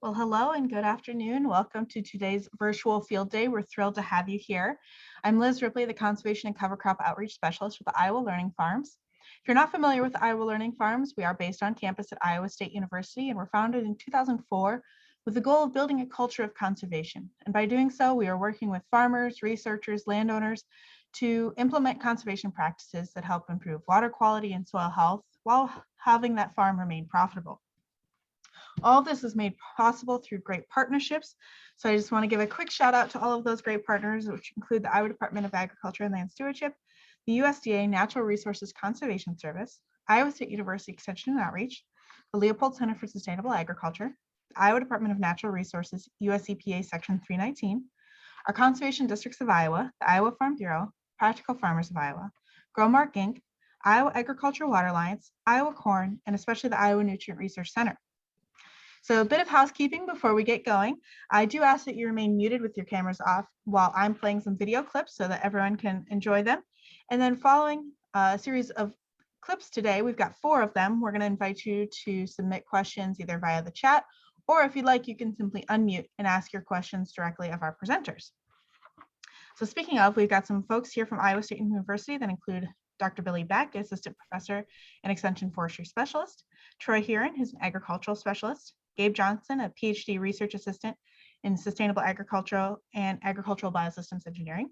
Well, hello and good afternoon. Welcome to today's virtual field day. We're thrilled to have you here. I'm Liz Ripley, the Conservation and Cover Crop Outreach Specialist for the Iowa Learning Farms. If you're not familiar with the Iowa Learning Farms, we are based on campus at Iowa State University and were founded in 2004 with the goal of building a culture of conservation. And by doing so, we are working with farmers, researchers, landowners to implement conservation practices that help improve water quality and soil health while having that farm remain profitable. All of this is made possible through great partnerships. So I just want to give a quick shout out to all of those great partners, which include the Iowa Department of Agriculture and Land Stewardship, the USDA Natural Resources Conservation Service, Iowa State University Extension and Outreach, the Leopold Center for Sustainable Agriculture, the Iowa Department of Natural Resources, US EPA Section 319, our Conservation Districts of Iowa, the Iowa Farm Bureau, Practical Farmers of Iowa, Growmark Inc., Iowa Agricultural Water Alliance, Iowa Corn, and especially the Iowa Nutrient Research Center. So a bit of housekeeping before we get going. I do ask that you remain muted with your cameras off while I'm playing some video clips so that everyone can enjoy them. And then following a series of clips today, we've got 4 of them. We're going to invite you to submit questions either via the chat, or if you'd like, you can simply unmute and ask your questions directly of our presenters. So speaking of, we've got some folks here from Iowa State University that include Dr. Billy Beck, Assistant Professor and Extension Forestry Specialist, Troy Heeren, who's an Agricultural Specialist, Gabe Johnson, a PhD Research Assistant in Sustainable Agricultural and Agricultural Biosystems Engineering,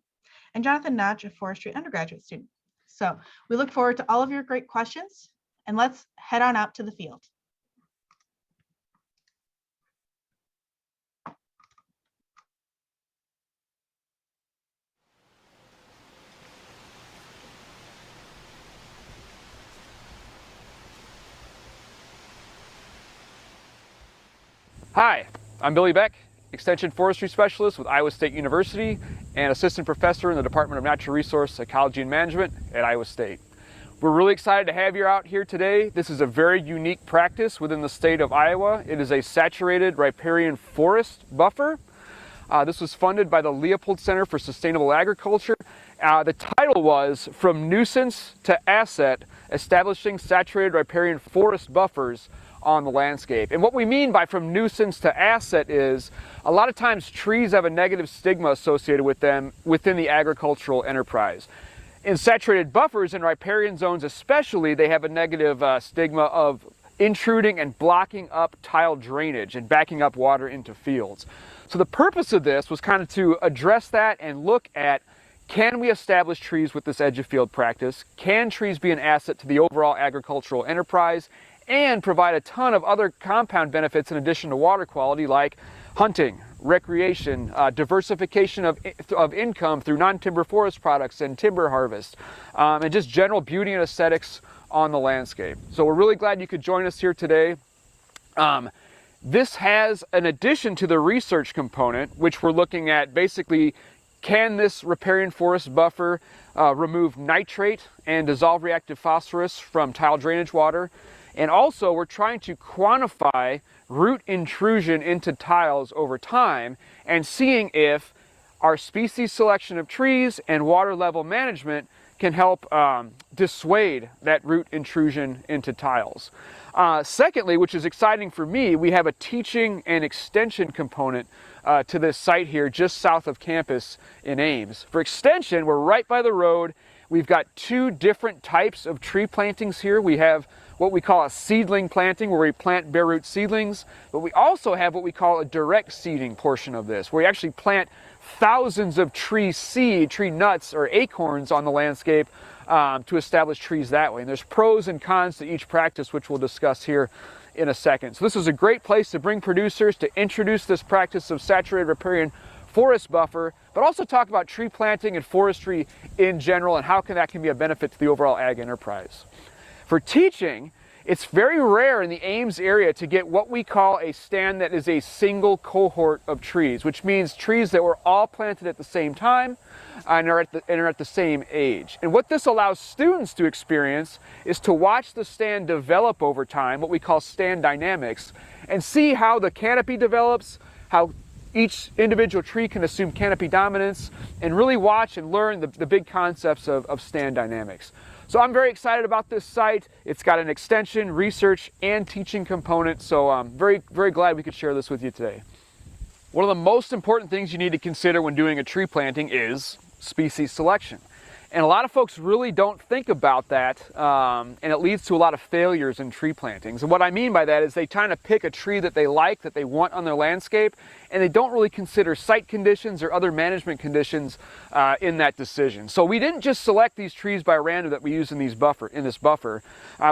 and Jonathan Notch, a Forestry undergraduate student. So we look forward to all of your great questions, and let's head on out to the field. Hi, I'm Billy Beck, Extension Forestry Specialist with Iowa State University and Assistant Professor in the Department of Natural Resource Ecology and Management at Iowa State. We're really excited to have you out here today. This is a very unique practice within the state of Iowa. It is a saturated riparian forest buffer. This was funded by the Leopold Center for Sustainable Agriculture. The title was From Nuisance to Asset, Establishing Saturated Riparian Forest Buffers on the Landscape. And what we mean by from nuisance to asset is a lot of times trees have a negative stigma associated with them within the agricultural enterprise. In saturated buffers and riparian zones especially, they have a negative stigma of intruding and blocking up tile drainage and backing up water into fields. So the purpose of this was kind of to address that and look at, can we establish trees with this edge of field practice? Can trees be an asset to the overall agricultural enterprise and provide a ton of other compound benefits in addition to water quality, like hunting, recreation, diversification of income through non-timber forest products and timber harvest, and just general beauty and aesthetics on the landscape. So we're really glad you could join us here today. This has an addition to the research component, which we're looking at basically, can this riparian forest buffer remove nitrate and dissolve reactive phosphorus from tile drainage water? And also, we're trying to quantify root intrusion into tiles over time and seeing if our species selection of trees and water level management can help dissuade that root intrusion into tiles. Secondly, which is exciting for me, we have a teaching and extension component to this site here just south of campus in Ames. For extension, we're right by the road. We've got 2 different types of tree plantings here. We have what we call a seedling planting, where we plant bare root seedlings, but we also have what we call a direct seeding portion of this, where we actually plant thousands of tree nuts or acorns on the landscape to establish trees that way. And there's pros and cons to each practice, which we'll discuss here in a second. So this is a great place to bring producers to introduce this practice of saturated riparian forest buffer, but also talk about tree planting and forestry in general and how that can be a benefit to the overall ag enterprise. For teaching, it's very rare in the Ames area to get what we call a stand that is a single cohort of trees, which means trees that were all planted at the same time and are at the same age. And what this allows students to experience is to watch the stand develop over time, what we call stand dynamics, and see how the canopy develops, how each individual tree can assume canopy dominance, and really watch and learn the big concepts of stand dynamics. So I'm very excited about this site. It's got an extension, research, and teaching component, so I'm very, very glad we could share this with you today. One of the most important things you need to consider when doing a tree planting is species selection. And a lot of folks really don't think about that, and it leads to a lot of failures in tree plantings. And what I mean by that is they try to pick a tree that they like, that they want on their landscape, and they don't really consider site conditions or other management conditions in that decision. So we didn't just select these trees by random that we use in this buffer.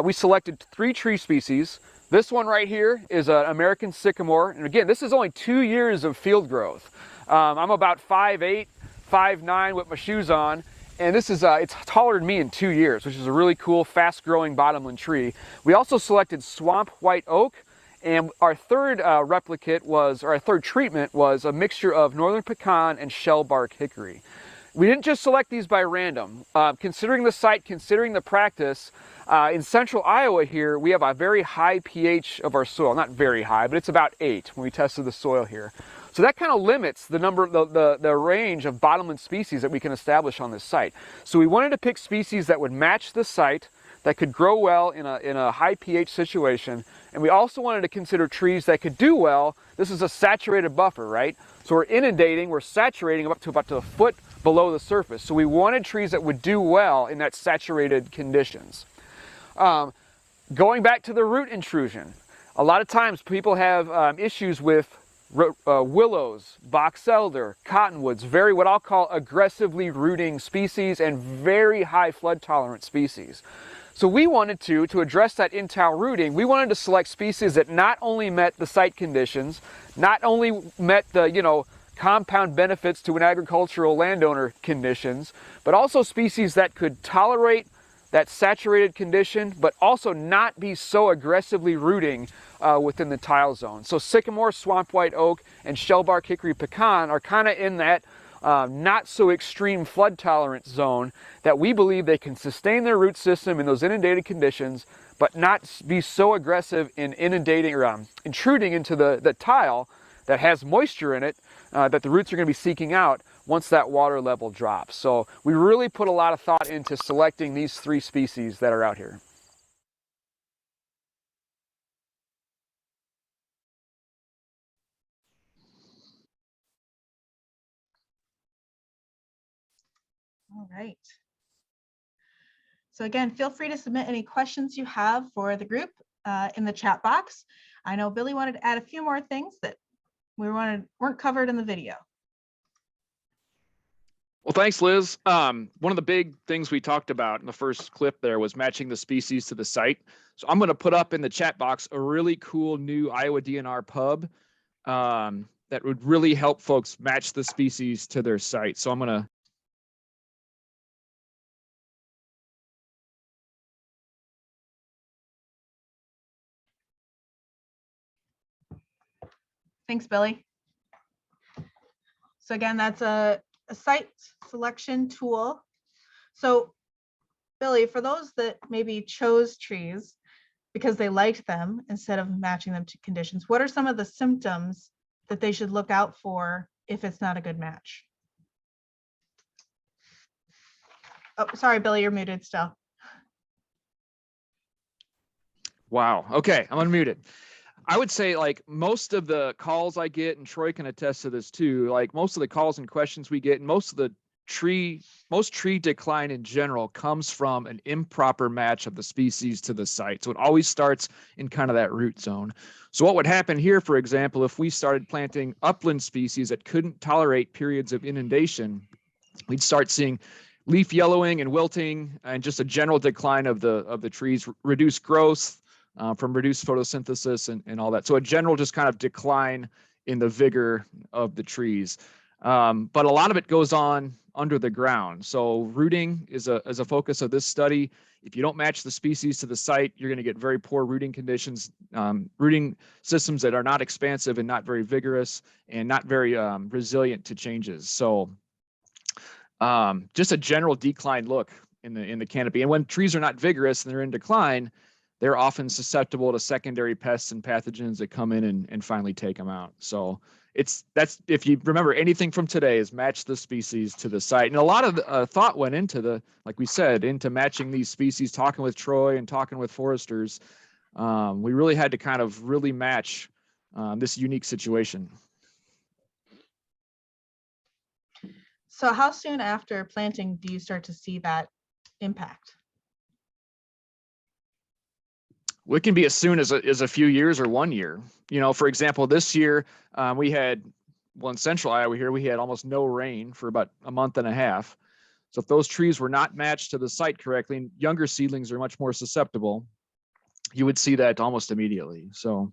We selected 3 tree species. This one right here is an American sycamore, and again, this is only 2 years of field growth. I'm about 5'8", 5'9" with my shoes on. And this is, it's taller than me in 2 years, which is a really cool, fast-growing bottomland tree. We also selected swamp white oak, and our third third treatment was a mixture of northern pecan and shellbark hickory. We didn't just select these by random. Considering the site, considering the practice, in central Iowa here, we have a very high pH of our soil. Not very high, but it's about 8 when we tested the soil here. So that kind of limits the number, the range of bottomland species that we can establish on this site. So we wanted to pick species that would match the site, that could grow well in a high pH situation, and we also wanted to consider trees that could do well. This is a saturated buffer, right? So we're inundating, we're saturating up to about a foot below the surface. So we wanted trees that would do well in that saturated conditions. Going back to the root intrusion, a lot of times people have issues with willows, box elder, cottonwoods, very what I'll call aggressively rooting species and very high flood tolerant species. So we wanted to address that in-tow rooting, we wanted to select species that not only met the site conditions, not only met the, compound benefits to an agricultural landowner conditions, but also species that could tolerate that saturated condition, but also not be so aggressively rooting within the tile zone. So sycamore, swamp white oak, and shellbark hickory pecan are kind of in that not so extreme flood tolerance zone that we believe they can sustain their root system in those inundated conditions, but not be so aggressive in inundating or intruding into the tile that has moisture in it that the roots are going to be seeking out once that water level drops. So we really put a lot of thought into selecting these 3 species that are out here. All right. So again, feel free to submit any questions you have for the group in the chat box. I know Billy wanted to add a few more things that weren't covered in the video. Well, thanks, Liz. One of the big things we talked about in the first clip there was matching the species to the site. So I'm going to put up in the chat box a really cool new Iowa DNR pub that would really help folks match the species to their site. So I'm going to. Thanks, Billy. So again, that's a site selection tool. So Billy, for those that maybe chose trees because they liked them instead of matching them to conditions, what are some of the symptoms that they should look out for if it's not a good match? Oh, sorry, Billy, you're muted still. Wow. Okay, I'm unmuted. I would say like most of the calls I get, and Troy can attest to this too, like most of the calls and questions we get, and most tree decline in general comes from an improper match of the species to the site. So it always starts in kind of that root zone. So what would happen here, for example, if we started planting upland species that couldn't tolerate periods of inundation, we'd start seeing leaf yellowing and wilting and just a general decline of the trees, reduced growth, from reduced photosynthesis and all that. So a general just kind of decline in the vigor of the trees. But a lot of it goes on under the ground. So rooting is a focus of this study. If you don't match the species to the site, you're going to get very poor rooting conditions, rooting systems that are not expansive and not very vigorous and not very resilient to changes. So just a general decline look in the canopy. And when trees are not vigorous and they're in decline, they're often susceptible to secondary pests and pathogens that come in and finally take them out. So that's, if you remember anything from today, is match the species to the site. And a lot of thought went into like we said, into matching these species, talking with Troy and talking with foresters. We really had to kind of really match this unique situation. So how soon after planting do you start to see that impact? It can be as soon as a few years or 1 year. You know, for example, this year we had, well, in central Iowa here, we had almost no rain for about a month and a half. So if those trees were not matched to the site correctly, and younger seedlings are much more susceptible, you would see that almost immediately. So.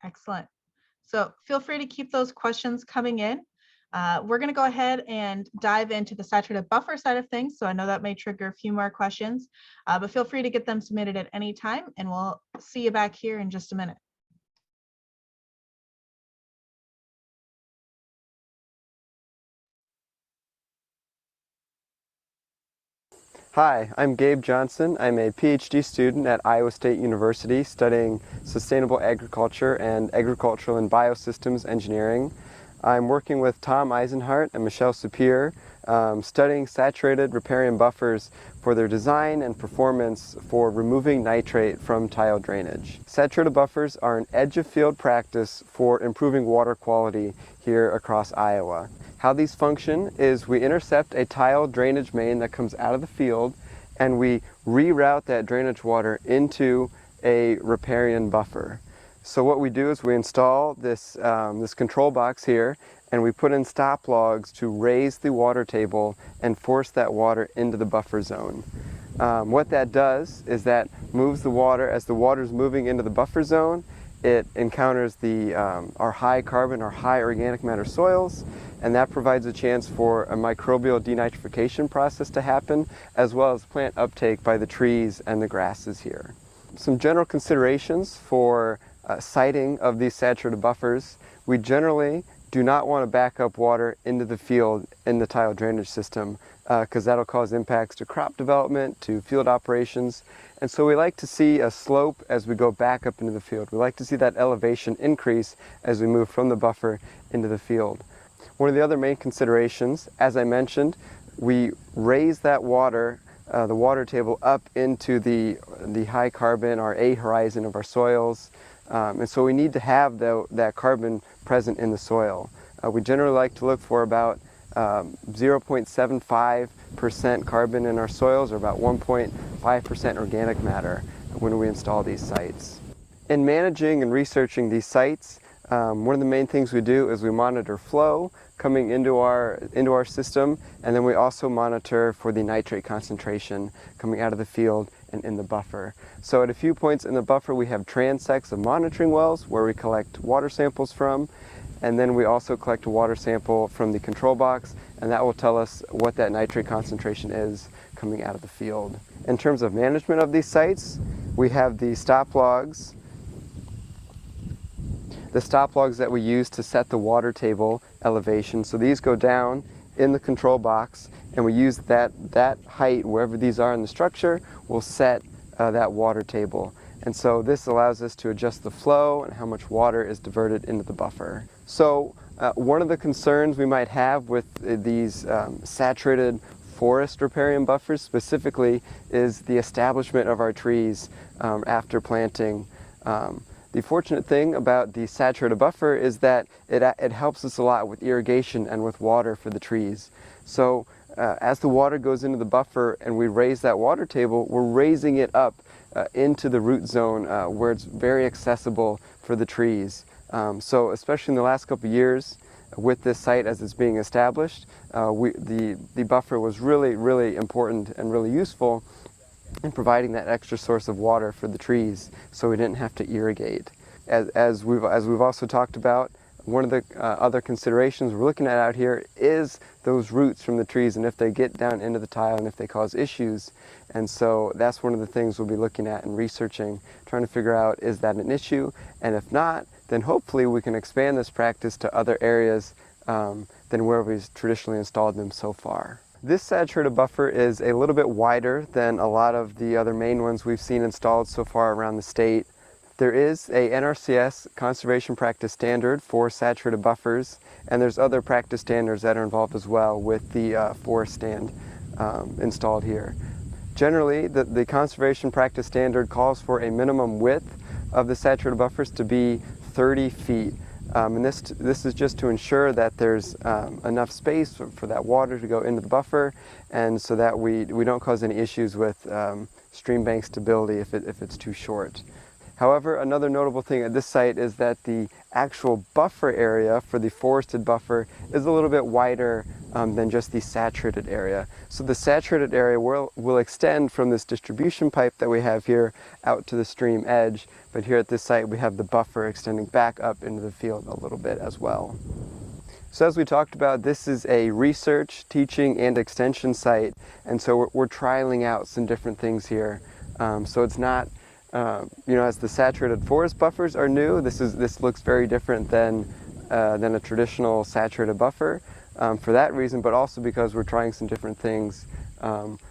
Excellent. So feel free to keep those questions coming in. We're going to go ahead and dive into the saturated buffer side of things. So I know that may trigger a few more questions, but feel free to get them submitted at any time, and we'll see you back here in just a minute. Hi, I'm Gabe Johnson. I'm a PhD student at Iowa State University studying sustainable agriculture and agricultural and biosystems engineering. I'm working with Tom Eisenhart and Michelle Sapir, studying saturated riparian buffers for their design and performance for removing nitrate from tile drainage. Saturated buffers are an edge-of-field practice for improving water quality here across Iowa. How these function is we intercept a tile drainage main that comes out of the field, and we reroute that drainage water into a riparian buffer. So what we do is we install this, this control box here, and we put in stop logs to raise the water table and force that water into the buffer zone. What that does is that moves the water, as the water is moving into the buffer zone, it encounters our high carbon, our high organic matter soils, and that provides a chance for a microbial denitrification process to happen, as well as plant uptake by the trees and the grasses here. Some general considerations for siting of these saturated buffers: we generally do not want to back up water into the field in the tile drainage system, because that'll cause impacts to crop development, to field operations. And so we like to see a slope as we go back up into the field. We like to see that elevation increase as we move from the buffer into the field. One of the other main considerations, as I mentioned, we raise that water, the water table, up into the high carbon, our A horizon of our soils. And so we need to have that carbon present in the soil. We generally like to look for about 0.75% carbon in our soils, or about 1.5% organic matter when we install these sites. In managing and researching these sites, one of the main things we do is we monitor flow coming into our system, and then we also monitor for the nitrate concentration coming out of the field and in the buffer. So at a few points in the buffer, we have transects of monitoring wells where we collect water samples from, and then we also collect a water sample from the control box, and that will tell us what that nitrate concentration is coming out of the field. In terms of management of these sites, we have the stop logs. The stop logs that we use to set the water table elevation. So these go down in the control box, and we use that height, wherever these are in the structure, will set that water table. And so this allows us to adjust the flow and how much water is diverted into the buffer. So one of the concerns we might have with these saturated forest riparian buffers specifically is the establishment of our trees after planting. The fortunate thing about the saturated buffer is that it helps us a lot with irrigation and with water for the trees. So as the water goes into the buffer and we raise that water table, we're raising it up into the root zone where it's very accessible for the trees. So especially in the last couple of years with this site as it's being established, the buffer was really, really important and really useful in providing that extra source of water for the trees, so we didn't have to irrigate. As we've also talked about, one of the other considerations we're looking at out here is those roots from the trees, and if they get down into the tile and if they cause issues. And so that's one of the things we'll be looking at and researching, trying to figure out, is that an issue? And if not, then hopefully we can expand this practice to other areas than where we've traditionally installed them so far. This saturated buffer is a little bit wider than a lot of the other main ones we've seen installed so far around the state. There is a NRCS conservation practice standard for saturated buffers, and there's other practice standards that are involved as well with the forest stand installed here. Generally, the conservation practice standard calls for a minimum width of the saturated buffers to be 30 feet. And this is just to ensure that there's enough space for that water to go into the buffer, and so that we don't cause any issues with stream bank stability if it's too short. However, another notable thing at this site is that the actual buffer area for the forested buffer is a little bit wider than just the saturated area. So the saturated area will extend from this distribution pipe that we have here out to the stream edge, but here at this site we have the buffer extending back up into the field a little bit as well. So as we talked about, this is a research, teaching, and extension site, and so we're trialing out some different things here. So it's not as the saturated forest buffers are new, this looks very different than a traditional saturated buffer for that reason, but also because we're trying some different things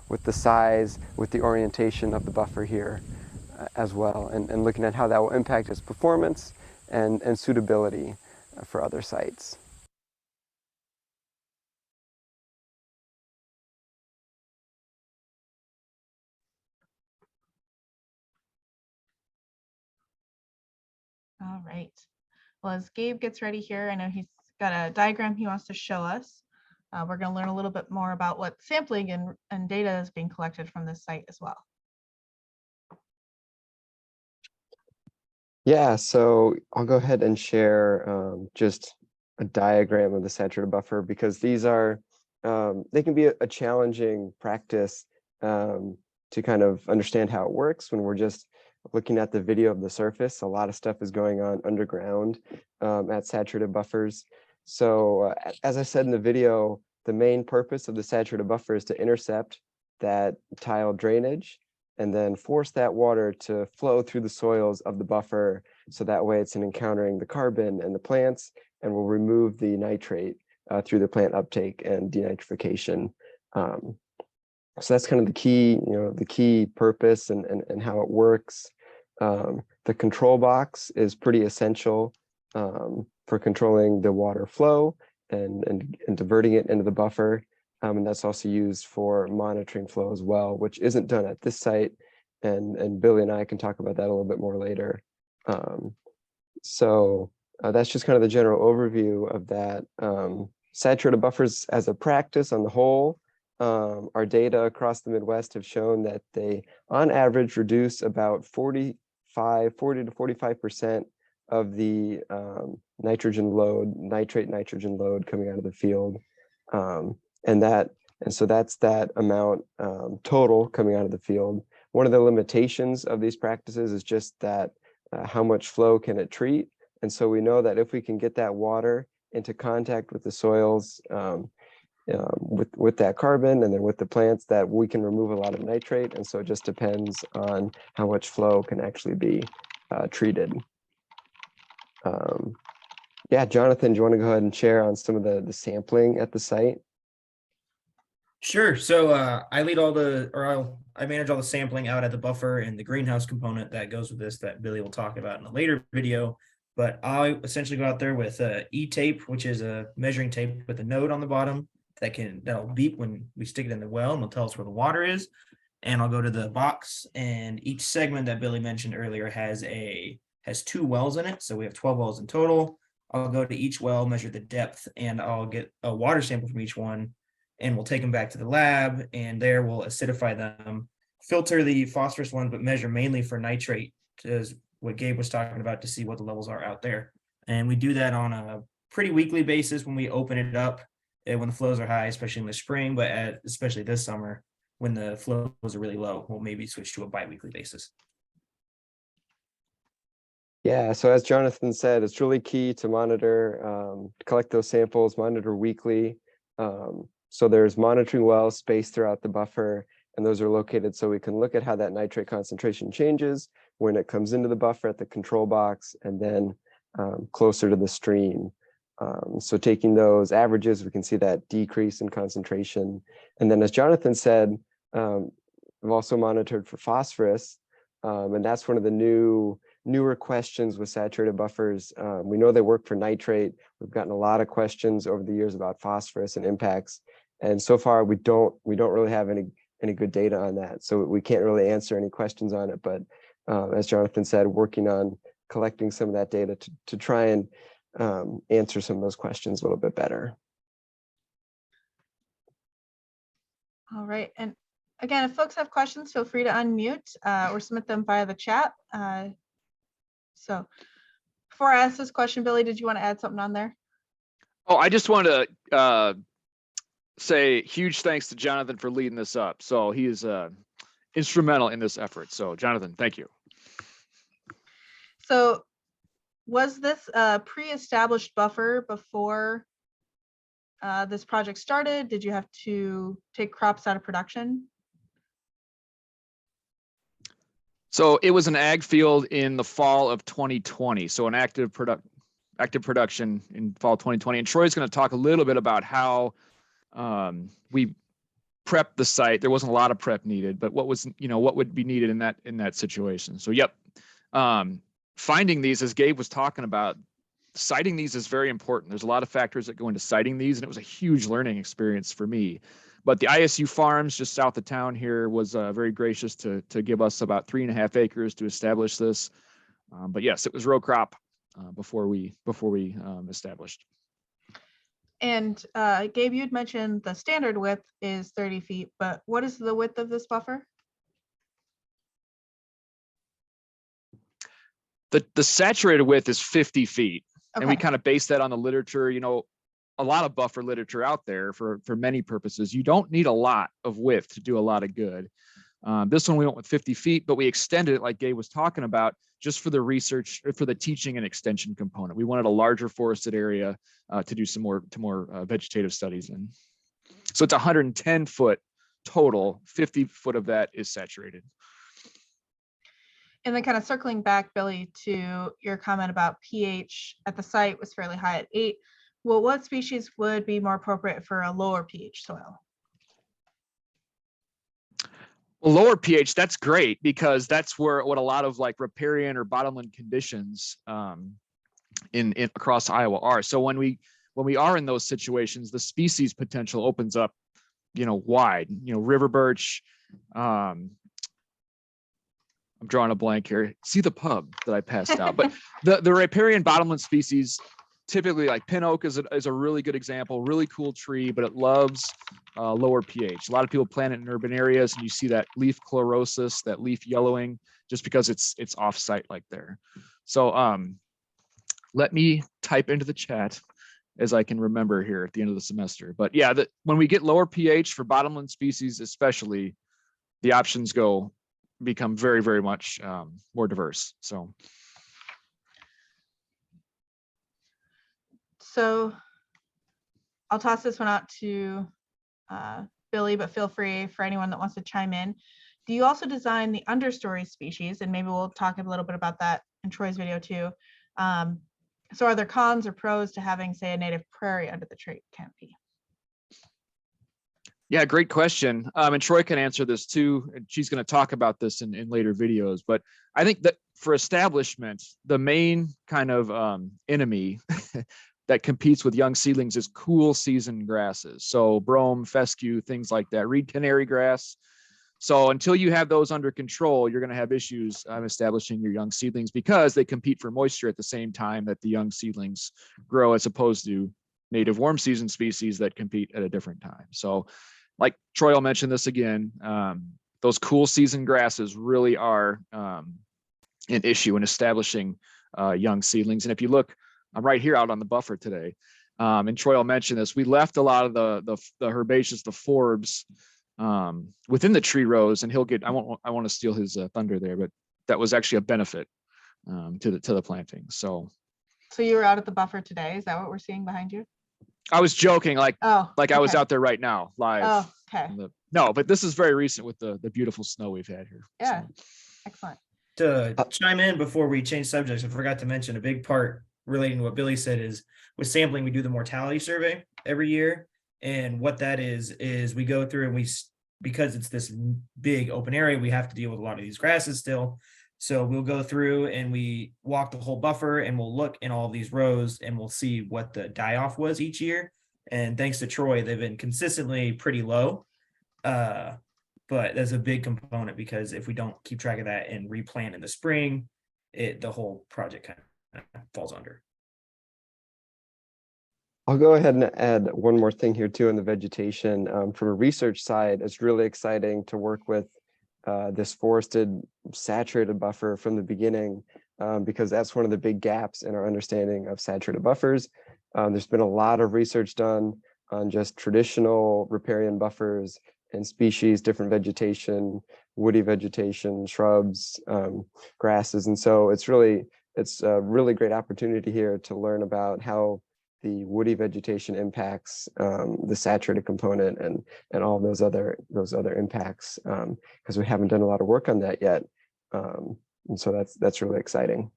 with the size, with the orientation of the buffer here as well, and looking at how that will impact its performance and suitability for other sites. All right. Well, as Gabe gets ready here, I know he's got a diagram he wants to show us. We're going to learn a little bit more about what sampling and data is being collected from this site as well. Yeah, so I'll go ahead and share just a diagram of the saturated buffer, because these are, they can be a challenging practice to kind of understand how it works when we're just looking at the video of the surface. A lot of stuff is going on underground at saturated buffers. So as I said in the video, the main purpose of the saturated buffer is to intercept that tile drainage and then force that water to flow through the soils of the buffer, so that way it's encountering the carbon and the plants and will remove the nitrate through the plant uptake and denitrification. So that's kind of the key purpose and how it works. The control box is pretty essential for controlling the water flow and diverting it into the buffer. And that's also used for monitoring flow as well, which isn't done at this site. And Billy and I can talk about that a little bit more later. So that's just kind of the general overview of that. Saturated buffers as a practice on the whole, our data across the Midwest have shown that they, on average, reduce about 40 to 45% of the nitrate nitrogen load coming out of the field. And so that's that amount total coming out of the field. One of the limitations of these practices is just that how much flow can it treat? And so we know that if we can get that water into contact with the soils, with that carbon and then with the plants, that we can remove a lot of nitrate. And so it just depends on how much flow can actually be treated. Yeah, Jonathan, do you want to go ahead and share on some of the sampling at the site? Sure. So I manage all the sampling out at the buffer and the greenhouse component that goes with this that Billy will talk about in a later video. But I essentially go out there with E-tape, which is a measuring tape with a node on the bottom that'll beep when we stick it in the well and will tell us where the water is. And I'll go to the box, and each segment that Billy mentioned earlier has 2 wells in it. So we have 12 wells in total. I'll go to each well, measure the depth, and I'll get a water sample from each one. And we'll take them back to the lab, and there we'll acidify them, filter the phosphorus ones, but measure mainly for nitrate, as what Gabe was talking about, to see what the levels are out there. And we do that on a pretty weekly basis when we open it up, and when the flows are high, especially in the spring, but especially this summer when the flows are really low, we'll maybe switch to a biweekly basis. Yeah, so as Jonathan said, it's really key to monitor, collect those samples, monitor weekly. So there's monitoring wells spaced throughout the buffer, and those are located so we can look at how that nitrate concentration changes when it comes into the buffer at the control box, and then closer to the stream. So taking those averages, we can see that decrease in concentration. And then as Jonathan said, we've also monitored for phosphorus, and that's one of the newer questions with saturated buffers. We know they work for nitrate. We've gotten a lot of questions over the years about phosphorus and impacts. And so far we don't really have any good data on that. So we can't really answer any questions on it. But as Jonathan said, working on collecting some of that data to try and answer some of those questions a little bit better. All right. And again, if folks have questions, feel free to unmute or submit them via the chat. So before I ask this question, Billy, did you want to add something on there? Oh, I just want to say huge thanks to Jonathan for leading this up. So he is instrumental in this effort. So Jonathan, thank you. So was this a pre-established buffer before this project started? Did you have to take crops out of production? So it was an ag field in the fall of 2020. So an active production in fall 2020. And Troy's going to talk a little bit about how we prepped the site. There wasn't a lot of prep needed, but what would be needed in that situation. So yep. Finding these, as Gabe was talking about, citing these is very important. There's a lot of factors that go into citing these, and it was a huge learning experience for me. But the ISU Farms just south of town here was very gracious to give us about 3.5 acres to establish this. But yes, it was row crop before we established. And Gabe, you'd mentioned the standard width is 30 feet, but what is the width of this buffer? The saturated width is 50 feet. Okay. And we kind of base that on the literature. You know, a lot of buffer literature out there for many purposes. You don't need a lot of width to do a lot of good. This one we went with 50 feet, but we extended it like Gabe was talking about, just for the research, for the teaching and extension component. We wanted a larger forested area to do some more vegetative studies in. So it's 110 foot total. 50 foot of that is saturated. And then kind of circling back, Billy, to your comment about pH at the site was fairly high at 8. Well, what species would be more appropriate for a lower pH soil? Well, lower pH, that's great, because that's what a lot of like riparian or bottomland conditions in across Iowa are. So when we are in those situations, the species potential opens up, wide. River birch. I'm drawing a blank here. See the pub that I passed out, but the riparian bottomland species, typically like pin oak is a really good example. Really cool tree, but it loves lower pH. A lot of people plant it in urban areas, and you see that leaf chlorosis, that leaf yellowing, just because it's off-site like there. So let me type into the chat as I can remember here at the end of the semester. But yeah, when we get lower pH for bottomland species, especially, the options become very, very much more diverse. So I'll toss this one out to Billy, but feel free for anyone that wants to chime in. Do you also design the understory species? And maybe we'll talk a little bit about that in Troy's video too. So are there cons or pros to having, say, a native prairie under the tree canopy? yeah, great question. And Troy can answer this too. And she's going to talk about this in later videos. But I think that for establishment, the main kind of enemy that competes with young seedlings is cool season grasses. So brome, fescue, things like that, reed canary grass. So until you have those under control, you're going to have issues establishing your young seedlings, because they compete for moisture at the same time that the young seedlings grow, as opposed to native warm season species that compete at a different time. So like Troy will mention this again, those cool season grasses really are an issue in establishing young seedlings. And if you look, I'm right here out on the buffer today, and Troy will mention this, we left a lot of the herbaceous, the forbs, within the tree rows, and I want to steal his thunder there, but that was actually a benefit to the planting. So you were out at the buffer today. Is that what we're seeing behind you? I was joking, like okay. I was out there right now live. Oh, okay. No, but this is very recent with the beautiful snow we've had here. Yeah, so. excellent. To chime in before we change subjects, I forgot to mention a big part relating to what Billy said is with sampling, we do the mortality survey every year. And what that is we go through and because it's this big open area, we have to deal with a lot of these grasses still. So we'll go through and we walk the whole buffer and we'll look in all of these rows and we'll see what the die-off was each year. And thanks to Troy, they've been consistently pretty low. But that's a big component because if we don't keep track of that and replant in the spring, the whole project kind of falls under. I'll go ahead and add one more thing here too on the vegetation. From a research side, it's really exciting to work with this forested saturated buffer from the beginning because that's one of the big gaps in our understanding of saturated buffers. There's been a lot of research done on just traditional riparian buffers and species, different vegetation, woody vegetation, shrubs, grasses. And so it's a really great opportunity here to learn about how the woody vegetation impacts the saturated component and all those other impacts because we haven't done a lot of work on that yet. And so that's really exciting.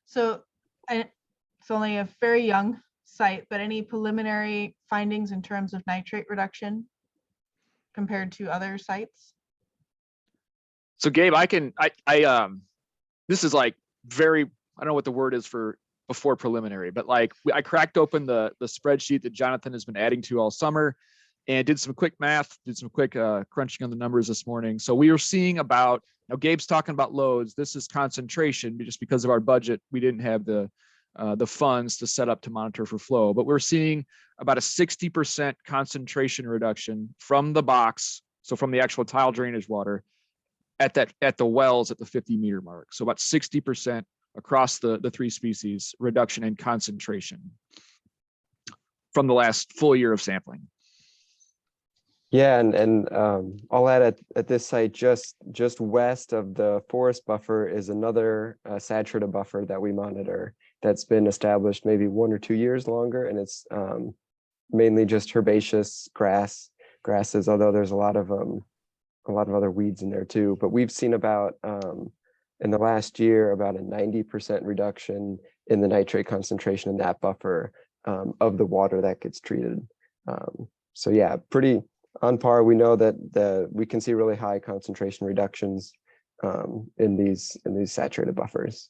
So it's only a very young site, but any preliminary findings in terms of nitrate reduction compared to other sites? So Gabe, this is like very, I don't know what the word is for before preliminary, but like I cracked open the spreadsheet that Jonathan has been adding to all summer and did some quick math, did some quick crunching on the numbers this morning. So we were seeing about, now Gabe's talking about loads. This is concentration, just because of our budget, we didn't have the funds to set up to monitor for flow, but we're seeing about a 60% concentration reduction from the box. So from the actual tile drainage water at the wells at the 50-meter mark. So about 60% across the three species reduction in concentration from the last full year of sampling. Yeah, and I'll add at this site just west of the forest buffer is another saturated buffer that we monitor that's been established maybe 1 or 2 years longer, and it's mainly just herbaceous grasses, although there's a lot of other weeds in there too. But we've seen about in the last year about a 90% reduction in the nitrate concentration in that buffer of the water that gets treated. So yeah, pretty on par. We know that we can see really high concentration reductions in these saturated buffers.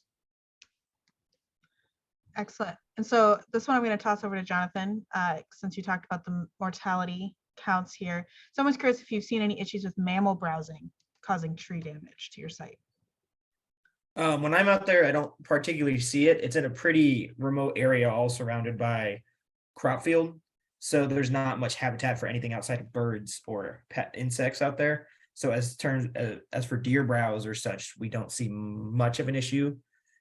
Excellent. And so this one I'm going to toss over to Jonathan, since you talked about the mortality counts here. So I'm curious if you've seen any issues with mammal browsing causing tree damage to your site. When I'm out there, I don't particularly see it. It's in a pretty remote area, all surrounded by crop field. So there's not much habitat for anything outside of birds or pet insects out there. So as for deer browse or such, we don't see much of an issue.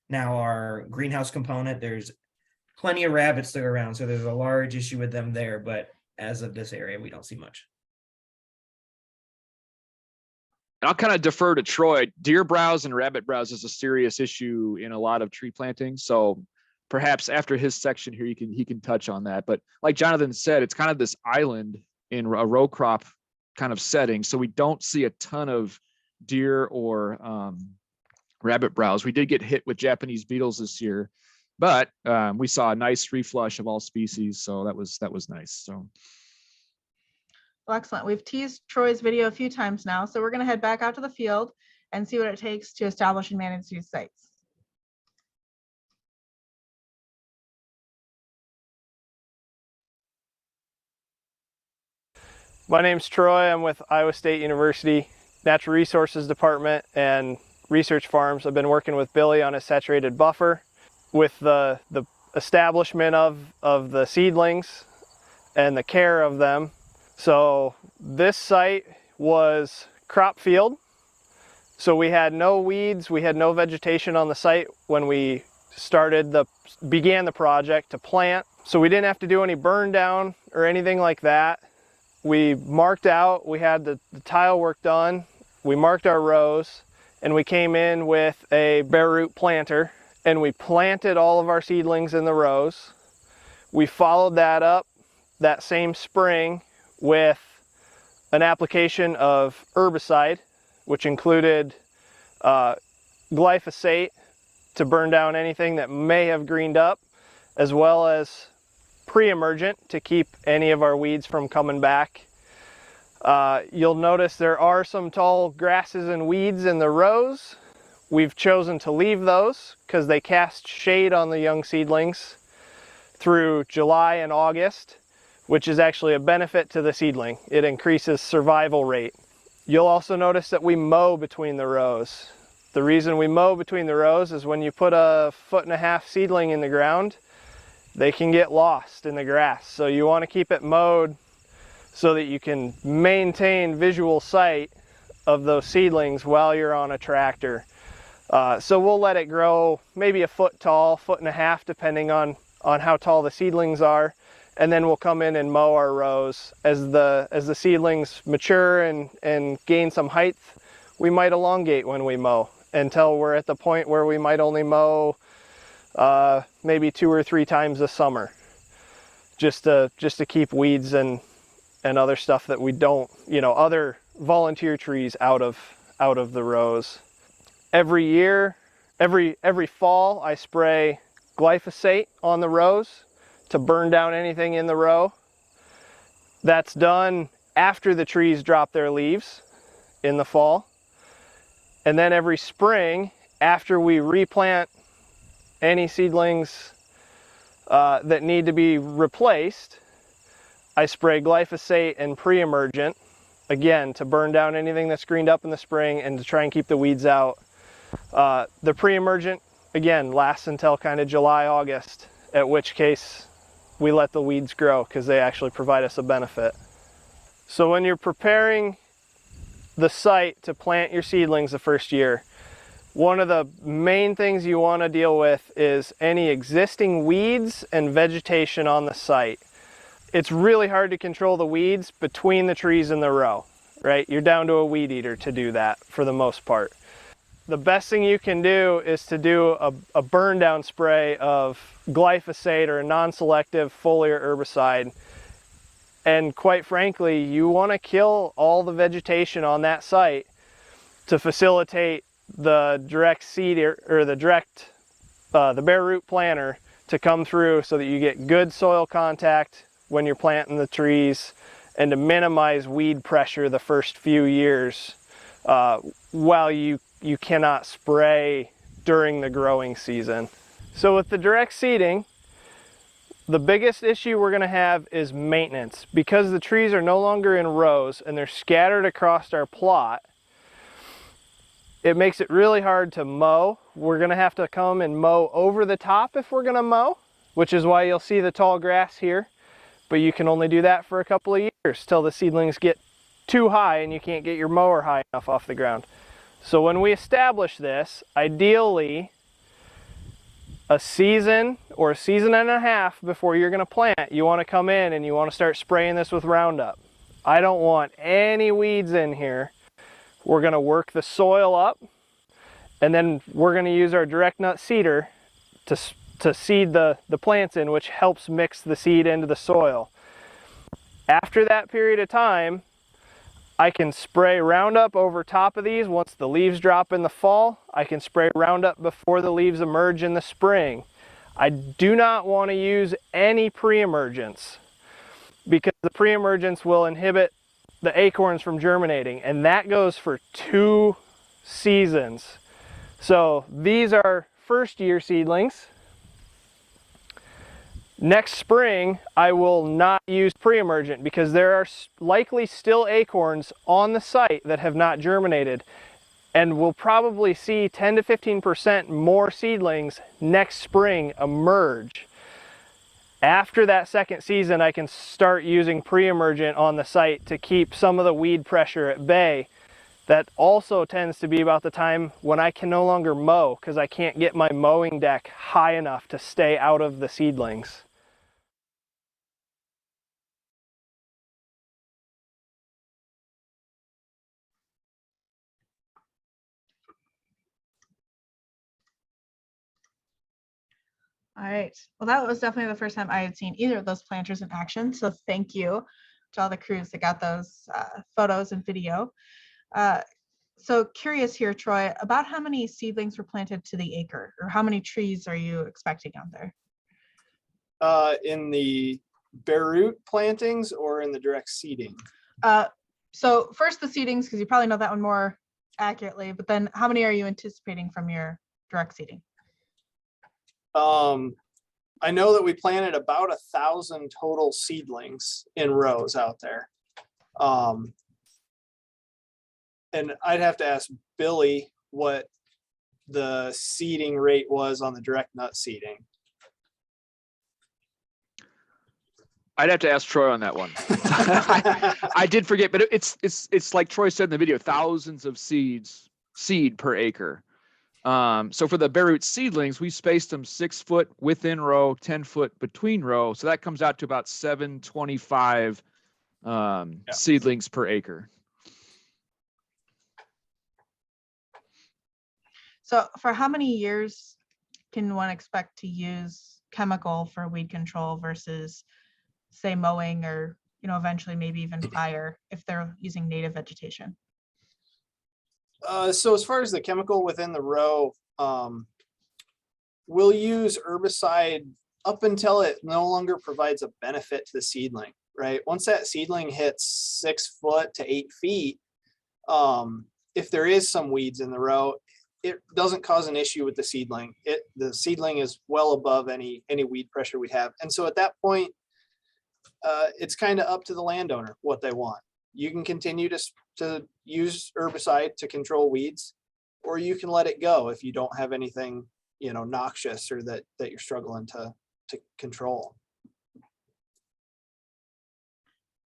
Now our greenhouse component, there's plenty of rabbits that go around, so there's a large issue with them there. But as of this area, we don't see much. I'll kind of defer to Troy. Deer browse and rabbit browse is a serious issue in a lot of tree planting. So perhaps after his section here, he can touch on that. But like Jonathan said, it's kind of this island in a row crop kind of setting. So we don't see a ton of deer or rabbit browse. We did get hit with Japanese beetles this year, but we saw a nice reflush of all species. So that was nice. So. Well, excellent. We've teased Troy's video a few times now, so we're going to head back out to the field and see what it takes to establish and manage these sites. My name's Troy. I'm with Iowa State University Natural Resources Department and Research Farms. I've been working with Billy on a saturated buffer with the establishment of the seedlings and the care of them. So this site was crop field. So we had no weeds, we had no vegetation on the site when we began the project to plant. So we didn't have to do any burn down or anything like that. We marked out, we had the tile work done, we marked our rows, and we came in with a bare root planter and we planted all of our seedlings in the rows. We followed that up that same spring with an application of herbicide, which included glyphosate to burn down anything that may have greened up, as well as pre-emergent to keep any of our weeds from coming back. You'll notice there are some tall grasses and weeds in the rows. We've chosen to leave those because they cast shade on the young seedlings through July and August, which is actually a benefit to the seedling. It increases survival rate. You'll also notice that we mow between the rows. The reason we mow between the rows is when you put a 1.5 foot seedling in the ground, they can get lost in the grass. So you want to keep it mowed so that you can maintain visual sight of those seedlings while you're on a tractor. So we'll let it grow maybe a foot tall, 1.5 foot, depending on how tall the seedlings are. And then we'll come in and mow our rows. As the seedlings mature and gain some height, we might elongate when we mow until we're at the point where we might only mow maybe 2 or 3 times a summer, just to keep weeds and other stuff that we don't, other volunteer trees out of the rows. Every year, every fall, I spray glyphosate on the rows to burn down anything in the row. That's done after the trees drop their leaves in the fall. And then every spring, after we replant any seedlings that need to be replaced, I spray glyphosate and pre-emergent, again, to burn down anything that's greened up in the spring and to try and keep the weeds out. The pre-emergent, again, lasts until kind of July, August, at which case we let the weeds grow because they actually provide us a benefit. So when you're preparing the site to plant your seedlings the first year, one of the main things you want to deal with is any existing weeds and vegetation on the site. It's really hard to control the weeds between the trees in the row, right? You're down to a weed eater to do that for the most part. The best thing you can do is to do a burn down spray of glyphosate or a non-selective foliar herbicide. And quite frankly, you want to kill all the vegetation on that site to facilitate the direct seed or the bare root planter to come through so that you get good soil contact when you're planting the trees, and to minimize weed pressure the first few years while you cannot spray during the growing season. So with the direct seeding, the biggest issue we're going to have is maintenance. Because the trees are no longer in rows and they're scattered across our plot, it makes it really hard to mow. We're going to have to come and mow over the top if we're going to mow, which is why you'll see the tall grass here. But you can only do that for a couple of years till the seedlings get too high and you can't get your mower high enough off the ground. So when we establish this, ideally a season or a season and a half before you're going to plant, you want to come in and you want to start spraying this with Roundup. I don't want any weeds in here. We're going to work the soil up, and then we're going to use our direct nut seeder to seed the plants in, which helps mix the seed into the soil. After that period of time, I can spray Roundup over top of these. Once the leaves drop in the fall, I can spray Roundup before the leaves emerge in the spring. I do not want to use any pre-emergence because the pre-emergence will inhibit the acorns from germinating, and that goes for 2 seasons. So these are first year seedlings. Next spring, I will not use pre-emergent because there are likely still acorns on the site that have not germinated, and we'll probably see 10 to 15% more seedlings next spring emerge. After that second season, I can start using pre-emergent on the site to keep some of the weed pressure at bay. That also tends to be about the time when I can no longer mow because I can't get my mowing deck high enough to stay out of the seedlings. All right. Well, that was definitely the first time I had seen either of those planters in action. So thank you to all the crews that got those photos and video. So curious here, Troy, about how many seedlings were planted to the acre, or how many trees are you expecting out there? In the bare root plantings or in the direct seeding? So first the seedings, because you probably know that one more accurately, but then how many are you anticipating from your direct seeding? I know that we planted about 1,000 total seedlings in rows out there. And I'd have to ask Billy what the seeding rate was on the direct nut seeding. I'd have to ask Troy on that one. I did forget, but it's like Troy said in the video, thousands of seed per acre. So for the bare root seedlings, we spaced them 6 foot within row, 10 foot between row. So that comes out to about 725 seedlings per acre. So for how many years can one expect to use chemical for weed control versus, say, mowing, or eventually maybe even fire if they're using native vegetation? So as far as the chemical within the row, we'll use herbicide up until it no longer provides a benefit to the seedling, right? Once that seedling hits 6 foot to 8 feet, if there is some weeds in the row, it doesn't cause an issue with the seedling. The seedling is well above any weed pressure we have. And so at that point, it's kind of up to the landowner what they want. You can continue to use herbicide to control weeds, or you can let it go if you don't have anything, noxious or that you're struggling to control.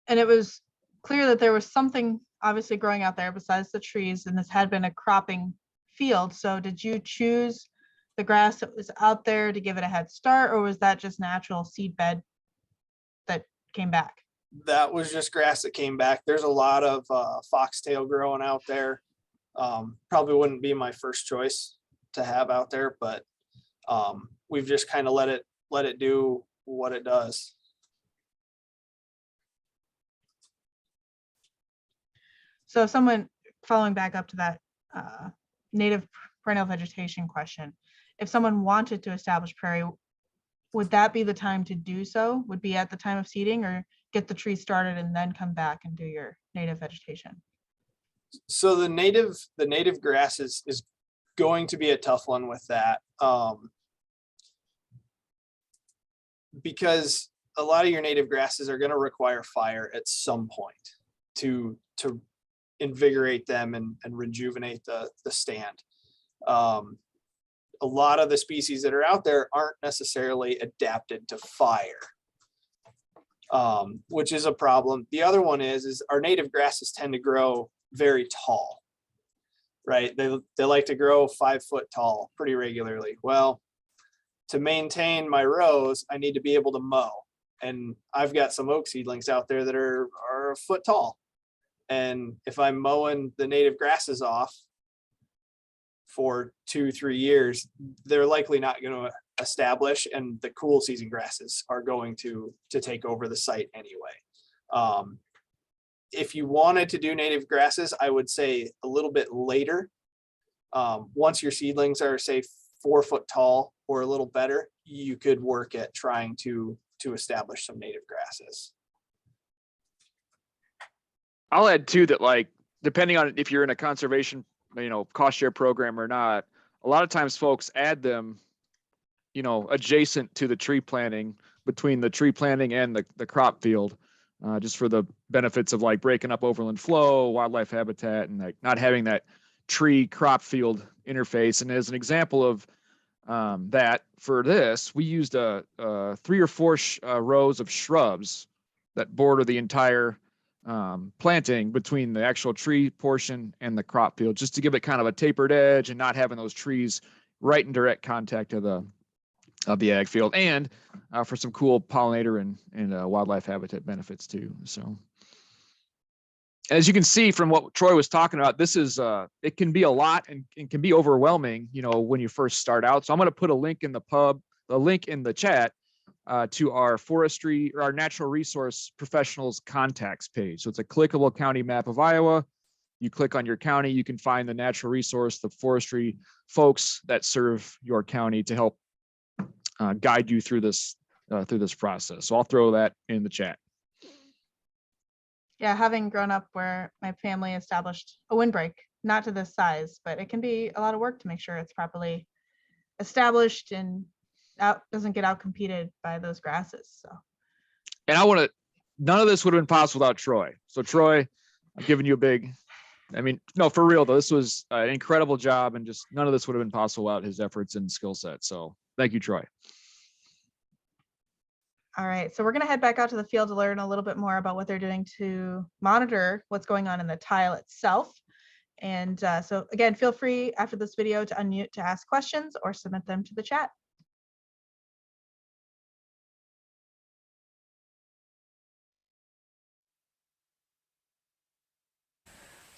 And it was clear that there was something obviously growing out there besides the trees, and this had been a cropping field. So did you choose the grass that was out there to give it a head start, or was that just natural seed bed that came back? That was just grass that came back. There's a lot of foxtail growing out there. Probably wouldn't be my first choice to have out there, but we've just kind of let it do what it does. So someone, following back up to that native perennial vegetation question, if someone wanted to establish prairie, would that be the time to do so? Would be at the time of seeding, or get the tree started and then come back and do your native vegetation? So the native grass is going to be a tough one with that, because a lot of your native grasses are going to require fire at some point to invigorate them and rejuvenate the stand. A lot of the species that are out there aren't necessarily adapted to fire, which is a problem. The other one is our native grasses tend to grow very tall, right? They like to grow 5 foot tall pretty regularly. Well, to maintain my rows, I need to be able to mow. And I've got some oak seedlings out there that are a foot tall. And if I'm mowing the native grasses off for 2-3 years, they're likely not going to establish, and the cool season grasses are going to take over the site anyway. If you wanted to do native grasses, I would say a little bit later. Once your seedlings are, say, 4 foot tall or a little better, you could work at trying to establish some native grasses. I'll add too that, like, depending on if you're in a conservation, cost share program or not, a lot of times folks add them, adjacent to the tree planting, between the tree planting and the crop field, just for the benefits of like breaking up overland flow, wildlife habitat, and like not having that tree crop field interface. And as an example of that, for this, we used 3 or 4 rows of shrubs that border the entire planting between the actual tree portion and the crop field, just to give it kind of a tapered edge and not having those trees right in direct contact of the ag field, and for some cool pollinator and wildlife habitat benefits too. So as you can see from what Troy was talking about, this is it can be a lot and can be overwhelming, when you first start out. So I'm going to put a link in the link in the chat to our forestry or our natural resource professionals contacts page. So it's a clickable county map of Iowa. you click on your county, you can find the natural resource, the forestry folks that serve your county to help guide you through this process. So I'll throw that in the chat. Yeah, having grown up where my family established a windbreak, not to this size, but it can be a lot of work to make sure it's properly established and doesn't get out competed by those grasses. So, and none of this would have been possible without Troy. So Troy, I'm giving you a big, no, for real though, this was an incredible job, and just none of this would have been possible without his efforts and skill set. So thank you, Troy. All right, so we're going to head back out to the field to learn a little bit more about what they're doing to monitor what's going on in the tile itself. And so again, feel free after this video to unmute to ask questions or submit them to the chat.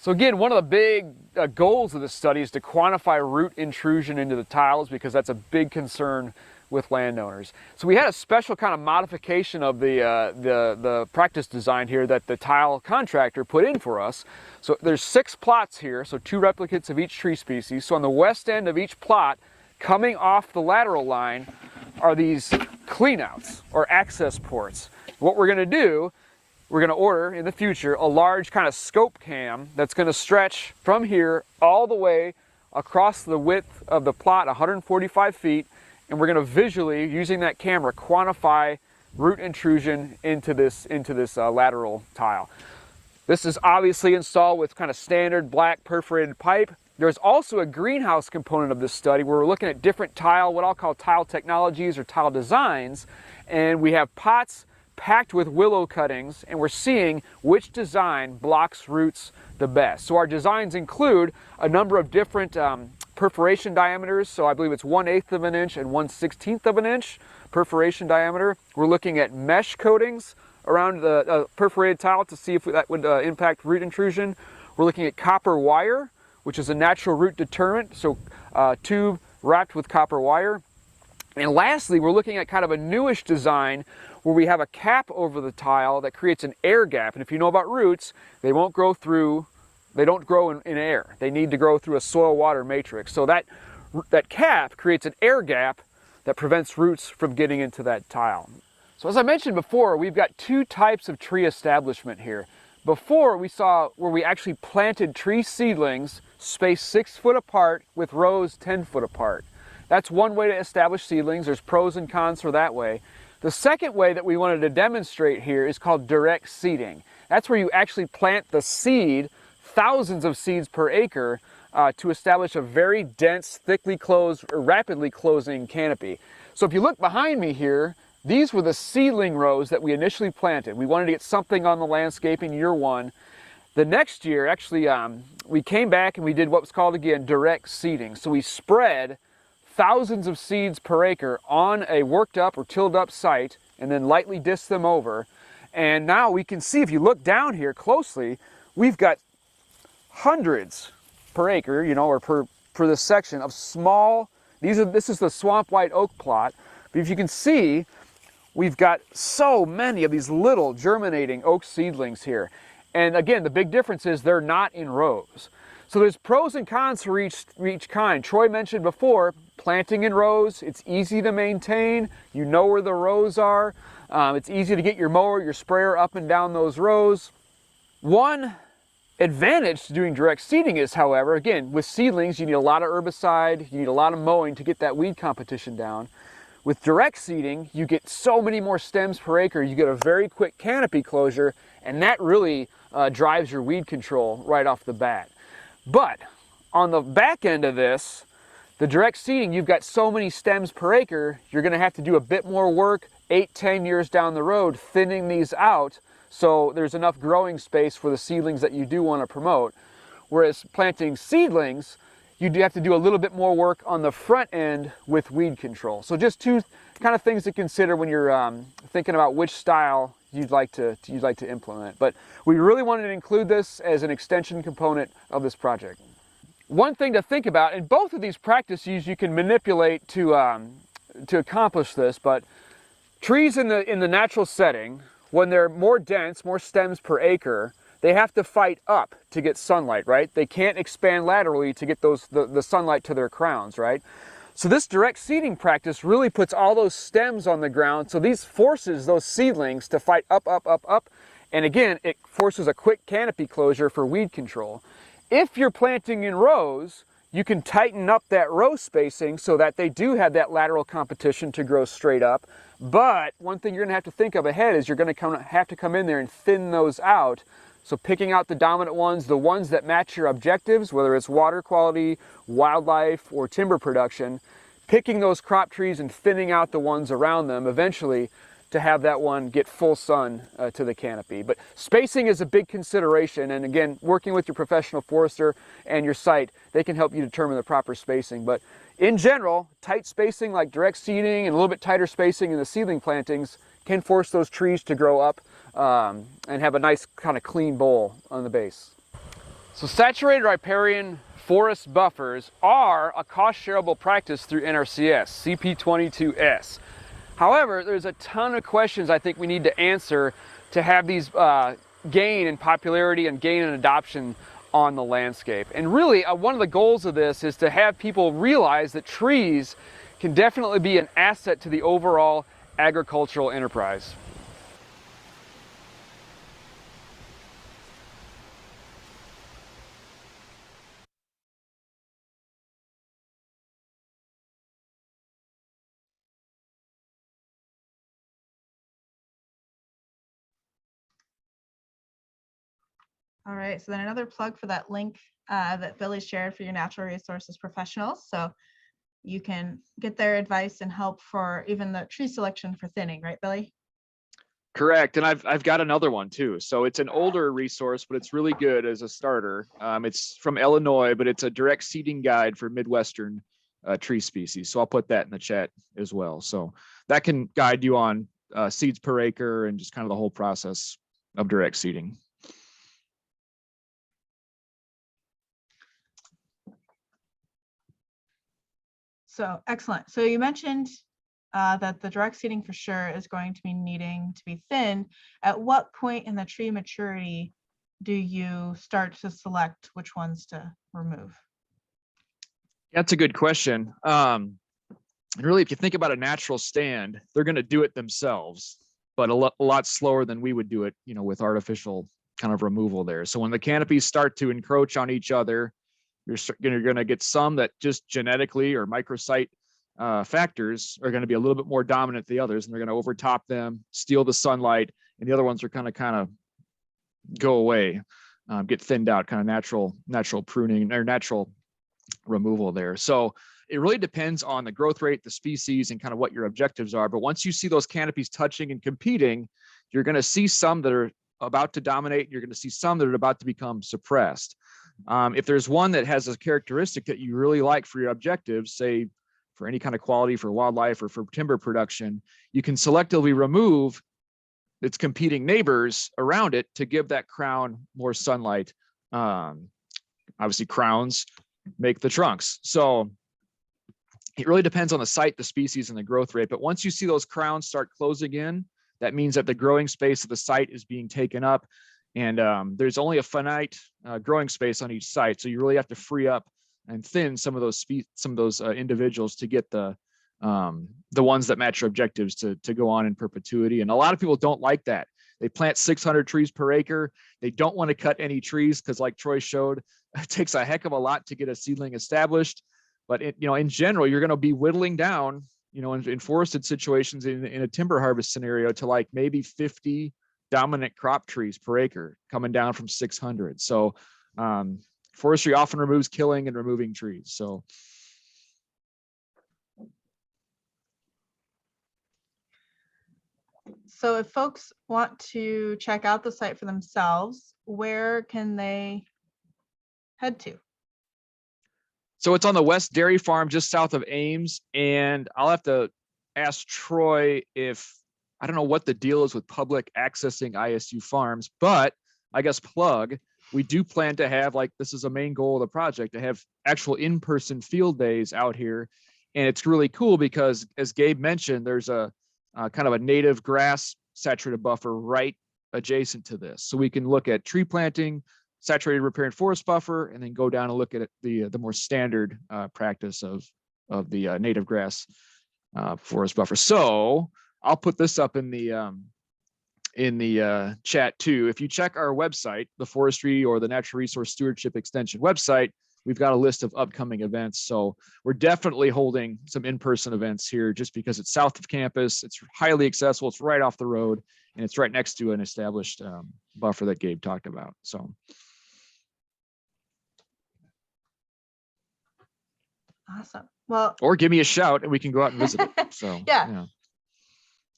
So again, one of the big goals of this study is to quantify root intrusion into the tiles, because that's a big concern with landowners. So we had a special kind of modification of the practice design here that the tile contractor put in for us. So there's 6 plots here, so 2 replicates of each tree species. So on the west end of each plot, coming off the lateral line, are these cleanouts or access ports. What we're going to do, we're going to order in the future a large kind of scope cam that's going to stretch from here all the way across the width of the plot, 145 feet, and we're going to visually, using that camera, quantify root intrusion into this lateral tile. This is obviously installed with kind of standard black perforated pipe. There's also a greenhouse component of this study where we're looking at different tile, what I'll call tile technologies or tile designs, and we have pots packed with willow cuttings, and we're seeing which design blocks roots the best. So our designs include a number of different perforation diameters. So I believe it's 1/8 of an inch and 1/16 of an inch perforation diameter. We're looking at mesh coatings around the perforated tile to see if that would impact root intrusion. We're looking at copper wire, which is a natural root deterrent, so tube wrapped with copper wire. And lastly, we're looking at kind of a newish design where we have a cap over the tile that creates an air gap. And if you know about roots, they don't grow in air. They need to grow through a soil-water matrix. So that cap creates an air gap that prevents roots from getting into that tile. So as I mentioned before, we've got 2 types of tree establishment here. Before, we saw where we actually planted tree seedlings spaced 6 foot apart with rows 10 foot apart. That's one way to establish seedlings. There's pros and cons for that way. The second way that we wanted to demonstrate here is called direct seeding. That's where you actually plant the seed, thousands of seeds per acre, to establish a very dense, thickly closed, or rapidly closing canopy. So if you look behind me here, these were the seedling rows that we initially planted. We wanted to get something on the landscaping year 1. The next year, actually, we came back and we did what was called, again, direct seeding. So we spread thousands of seeds per acre on a worked up or tilled up site and then lightly disc them over. And now we can see, if you look down here closely, we've got hundreds per acre, or per this section of small, this is the swamp white oak plot. But if you can see, we've got so many of these little germinating oak seedlings here. And again, the big difference is they're not in rows. So there's pros and cons for each kind. Troy mentioned before, planting in rows, it's easy to maintain. You know where the rows are. It's easy to get your mower, your sprayer up and down those rows. One advantage to doing direct seeding is, however, again, with seedlings, you need a lot of herbicide, you need a lot of mowing to get that weed competition down. With direct seeding, you get so many more stems per acre, you get a very quick canopy closure, and that really drives your weed control right off the bat. But on the back end of this, the direct seeding, you've got so many stems per acre, you're going to have to do a bit more work 8-10 years down the road thinning these out so there's enough growing space for the seedlings that you do want to promote. Whereas planting seedlings, you do have to do a little bit more work on the front end with weed control. So just 2 kind of things to consider when you're thinking about which style you'd like to implement. But we really wanted to include this as an extension component of this project. One thing to think about, and both of these practices you can manipulate to accomplish this, but trees in the natural setting, when they're more dense, more stems per acre, they have to fight up to get sunlight, right? They can't expand laterally to get the sunlight to their crowns, right? So this direct seeding practice really puts all those stems on the ground. So these forces those seedlings to fight up, up, up, up. And again, it forces a quick canopy closure for weed control. If you're planting in rows, you can tighten up that row spacing so that they do have that lateral competition to grow straight up. But one thing you're gonna have to think of ahead is you're gonna have to come in there and thin those out. So picking out the dominant ones, the ones that match your objectives, whether it's water quality, wildlife, or timber production, picking those crop trees and thinning out the ones around them eventually to have that one get full sun to the canopy. But spacing is a big consideration, and again, working with your professional forester and your site, they can help you determine the proper spacing. But in general, tight spacing like direct seeding and a little bit tighter spacing in the seedling plantings can force those trees to grow up and have a nice kind of clean bowl on the base. So saturated riparian forest buffers are a cost-shareable practice through NRCS, CP22S. However, there's a ton of questions I think we need to answer to have these gain in popularity and gain in adoption on the landscape. And really, one of the goals of this is to have people realize that trees can definitely be an asset to the overall agricultural enterprise. All right, so then another plug for that link that Billy shared for your natural resources professionals. So you can get their advice and help for even the tree selection for thinning, right, Billy? Correct. And I've got another one too. So it's an older resource, but it's really good as a starter. It's from Illinois, but it's a direct seeding guide for Midwestern tree species. So I'll put that in the chat as well. So that can guide you on seeds per acre and just kind of the whole process of direct seeding. So excellent. So you mentioned that the direct seeding for sure is going to be needing to be thinned. At what point in the tree maturity do you start to select which ones to remove? That's a good question. And really, if you think about a natural stand, they're going to do it themselves, but a lot slower than we would do it, with artificial kind of removal there. So when the canopies start to encroach on each other, you're going to get some that just genetically or microsite factors are going to be a little bit more dominant than the others, and they're going to overtop them, steal the sunlight, and the other ones are kind of go away, get thinned out, kind of natural pruning or natural removal there. So it really depends on the growth rate, the species, and kind of what your objectives are. But once you see those canopies touching and competing, you're going to see some that are about to dominate. You're going to see some that are about to become suppressed. If there's one that has a characteristic that you really like for your objectives, say for any kind of quality for wildlife or for timber production, you can selectively remove its competing neighbors around it to give that crown more sunlight. Obviously, crowns make the trunks. So it really depends on the site, the species, and the growth rate. But once you see those crowns start closing in, that means that the growing space of the site is being taken up. And there's only a finite growing space on each site, so you really have to free up and thin some of those individuals to get the ones that match your objectives to go on in perpetuity. And a lot of people don't like that. They plant 600 trees per acre. They don't want to cut any trees because, like Troy showed, it takes a heck of a lot to get a seedling established. But in general, you're going to be whittling down, in forested situations in a timber harvest scenario to like maybe 50 dominant crop trees per acre, coming down from 600. So forestry often removes killing and removing trees. So if folks want to check out the site for themselves, where can they head to? So it's on the West Dairy Farm, just south of Ames. And I'll have to ask Troy I don't know what the deal is with public accessing ISU farms, but I guess we do plan to have, this is a main goal of the project, to have actual in-person field days out here. And it's really cool because, as Gabe mentioned, there's a kind of a native grass saturated buffer right adjacent to this. So we can look at tree planting, saturated riparian forest buffer, and then go down and look at the more standard practice of the native grass forest buffer. So I'll put this up in the chat too. If you check our website, the forestry or the natural resource stewardship extension website, we've got a list of upcoming events. So we're definitely holding some in-person events here just because it's south of campus. It's highly accessible. It's right off the road, and it's right next to an established buffer that Gabe talked about. So. Awesome. Well, or give me a shout and we can go out and visit it. So yeah.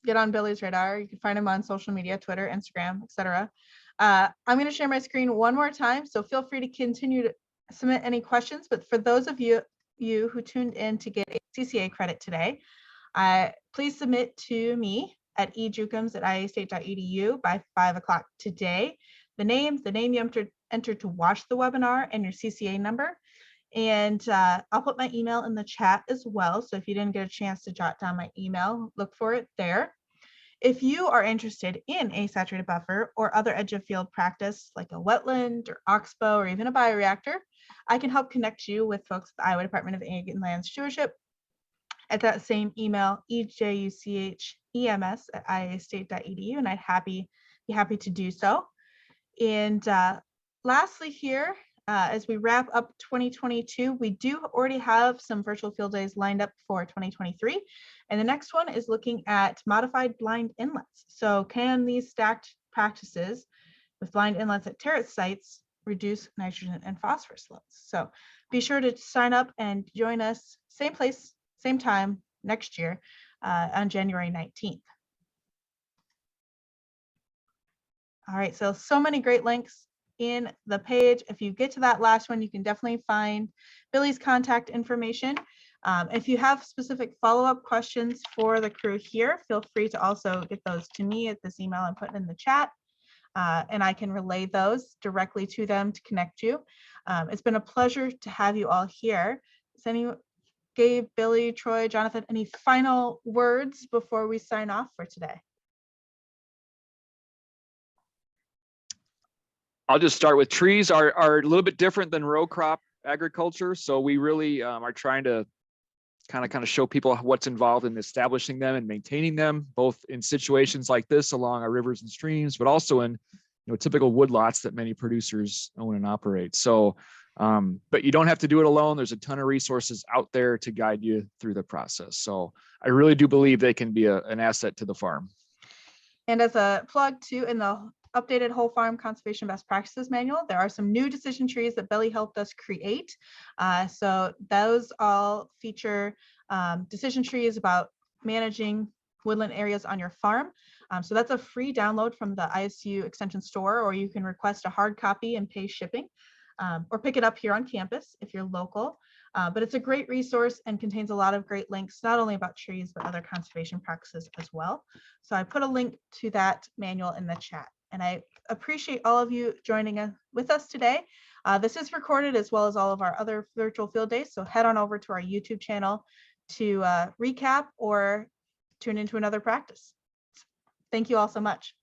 Get on Billy's radar. You can find him on social media, Twitter, Instagram, etc. I'm going to share my screen one more time, so feel free to continue to submit any questions. But for those of you who tuned in to get a CCA credit today, please submit to me at ejukums@iastate.edu by 5 o'clock today. The name you entered to watch the webinar, and your CCA number. And I'll put my email in the chat as well. So if you didn't get a chance to jot down my email, look for it there. If you are interested in a saturated buffer or other edge of field practice like a wetland or oxbow or even a bioreactor, I can help connect you with folks at the Iowa Department of Ag and Land Stewardship at that same email, ejuchems@iastate.edu, and I'd be happy to do so. And lastly here, as we wrap up 2022, we do already have some virtual field days lined up for 2023. And the next one is looking at modified blind inlets. So can these stacked practices with blind inlets at terrace sites reduce nitrogen and phosphorus loads? So be sure to sign up and join us, same place, same time next year on January 19th. All right, so many great links in the page. If you get to that last one, you can definitely find Billy's contact information. If you have specific follow-up questions for the crew here, feel free to also get those to me at this email and put it in the chat, and I can relay those directly to them to connect you. It's been a pleasure to have you all here. Is Gabe, Billy, Troy, Jonathan, any final words before we sign off for today? I'll just start with trees are a little bit different than row crop agriculture. So we really are trying to kind of show people what's involved in establishing them and maintaining them, both in situations like this along our rivers and streams, but also in typical woodlots that many producers own and operate. So, but you don't have to do it alone. There's a ton of resources out there to guide you through the process. So I really do believe they can be an asset to the farm. And as a plug too, in the updated whole farm conservation best practices manual, there are some new decision trees that Billy helped us create. So those all feature decision trees about managing woodland areas on your farm. So that's a free download from the ISU extension store, or you can request a hard copy and pay shipping, or pick it up here on campus if you're local. But it's a great resource and contains a lot of great links, not only about trees, but other conservation practices as well. So I put a link to that manual in the chat. And I appreciate all of you joining with us today. This is recorded as well as all of our other virtual field days. So head on over to our YouTube channel to recap or tune into another practice. Thank you all so much.